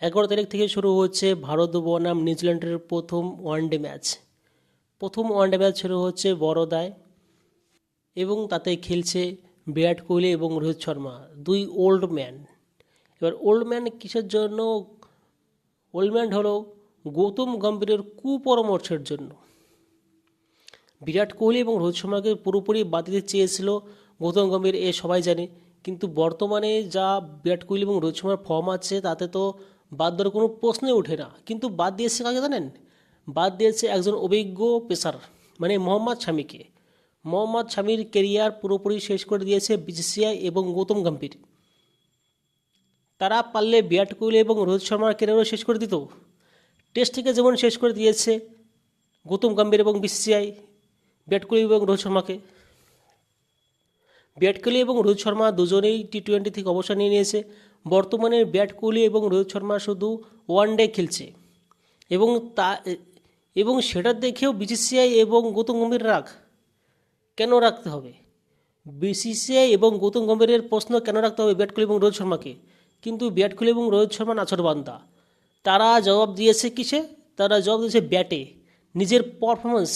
11 তারিখ থেকে শুরু হচ্ছে ভারত বনাম নিউজিল্যান্ডের প্রথম ওয়ানডে ম্যাচ। প্রথম ওয়ানডে ম্যাচ শুরু হচ্ছে বড়োদায় এবং তাতে খেলছে বিরাট কোহলি এবং রোহিত শর্মা, দুই ওল্ড ম্যান। এবার ওল্ড ম্যান কিসের জন্য? ওল্ড ম্যান হলো গৌতম গম্ভীরের কুপরামর্শের জন্য। বিরাট কোহলি এবং রোহিত শর্মাকে পুরোপুরি বাদ দিতে চেয়েছিল গৌতম গম্ভীর, এ সবাই জানে। কিন্তু বর্তমানে যা বিরাট কোহলি এবং রোহিত শর্মার ফর্ম আছে তাতে তো বাদ দেওয়ার কোনো প্রশ্নই ওঠে না। কিন্তু বাদ দিয়েছে কাকে জানেন? বাদ দিয়েছে একজন অভিজ্ঞ পেসার, মানে মোহাম্মদ শামিকে। মোহাম্মদ শামির কেরিয়ার পুরোপুরি শেষ করে দিয়েছে বিসিসিআই এবং গৌতম গম্ভীর। তারা পারলে বিরাট কোহলি এবং রোহিত শর্মার কেরিয়ারও শেষ করে দিত। টেস্ট থেকে যেমন শেষ করে দিয়েছে গৌতম গম্ভীর এবং বিসিসিআই বিরাট কোহলি এবং রোহিত শর্মাকে। বিরাট কোহলি এবং রোহিত শর্মা দুজনেই টি-20 থেকে অবসর নিয়ে নিয়েছে। বর্তমানে বিরাট কোহলি এবং রোহিত শর্মা শুধু ওয়ানডে খেলছে এবং এবং সেটা দেখেও বিসিসিআই এবং গৌতম গম্ভীর রাগ। কেন রাখতে হবে? বিসিসিআই এবং গৌতম গম্ভীরের প্রশ্ন কেন রাখতে হবে বিরাট কোহলি এবং রোহিত শর্মাকে? কিন্তু বিরাট কোহলি এবং রোহিত শর্মা নাছোড়বান্দা। তারা জবাব দিয়েছে কিসে? তারা জবাব দিয়েছে ব্যাটে, নিজের পারফরমেন্স,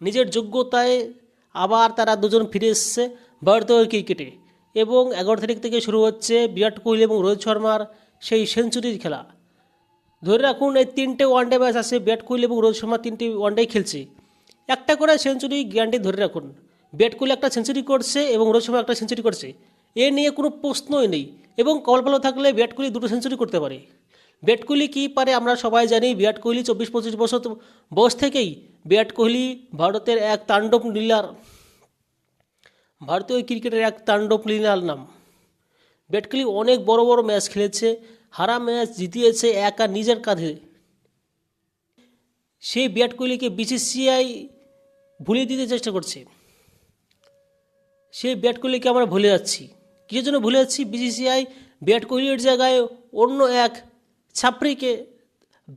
নিজের যোগ্যতায়। আবার তারা দুজন ফিরে এসছে ভারতীয় ক্রিকেটে এবং 11 তারিখ থেকে শুরু হচ্ছে বিরাট কোহলি এবং রোহিত শর্মার সেই সেঞ্চুরির খেলা। ধরে রাখুন এই 3টে ওয়ানডে ম্যাচ আছে, বিরাট কোহলি এবং রোহিত শর্মা 3টে ওয়ানডে খেলছে, একটা করে সেঞ্চুরি গ্যারান্টি ধরে রাখুন। বিরাট কোহলি একটা সেঞ্চুরি করছে এবং রোহিত শর্মা একটা সেঞ্চুরি করছে, এ নিয়ে কোনো প্রশ্নই নেই। এবং কল ভালো থাকলে বিরাট কোহলি 2টো সেঞ্চুরি করতে পারে। বিরাট কোহলি কী পারে আমরা সবাই জানি। বিরাট কোহলি 24-25 বছর বয়স থেকেই বিরাট কোহলি ভারতের এক তাণ্ডব লীলার, ভারতীয় ক্রিকেটের এক তাণ্ডব লীলার নাম। বিরাট কোহলি অনেক বড় বড় ম্যাচ খেলেছে, হারা ম্যাচ জিতিয়েছে একা নিজের কাঁধে। সেই বিরাট কোহলিকে বিসিসিআই ভুলিয়ে দিতে চেষ্টা করছে। সেই বিরাট কোহলিকে আমরা ভুলে যাচ্ছি। কিসের জন্য ভুলে যাচ্ছি? বিসিসিআই বিরাট কোহলির জায়গায় অন্য এক ছাপড়িকে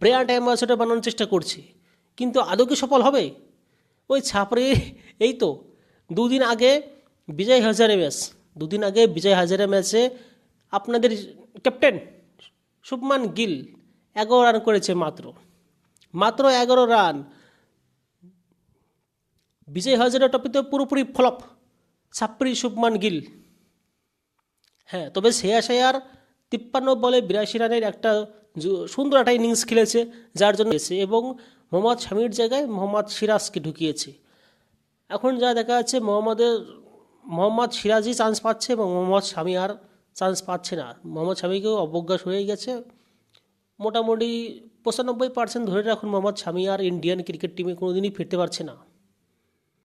ব্র্যান্ড অ্যাম্বাসেডর বানানোর চেষ্টা করছে, কিন্তু আদৌ কি সফল হবে? ওই ছাপড়ি এই তো দুদিন আগে বিজয় হাজারে ম্যাচে আপনাদের ক্যাপ্টেন শুভমান গিল 11 রান করেছে, মাত্র 11 রান। বিজয় হাজারে ট্রফিতে পুরোপুরি ফ্লপ ছাপড়ি শুভমান গিল। হ্যাঁ, তবে শ্রেয়াস আয়ার 53 বলে 82 রানের একটা সুন্দর একটা ইনিংস খেলেছে, যার জন্য এসে এবং মোহাম্মদ শামির জায়গায় মোহাম্মদ সিরাজকে ঢুকিয়েছে। এখন যা দেখা যাচ্ছে মোহাম্মদ সিরাজই চান্স পাচ্ছে এবং মোহাম্মদ শামি আর চান্স পাচ্ছে না। মোহাম্মদ শামিকেও অবজ্ঞা হয়ে গেছে। মোটামুটি 95% ধরে রাখুন মোহাম্মদ শামি আর ইন্ডিয়ান ক্রিকেট টিমে কোনোদিনই ফিরতে পারছে না।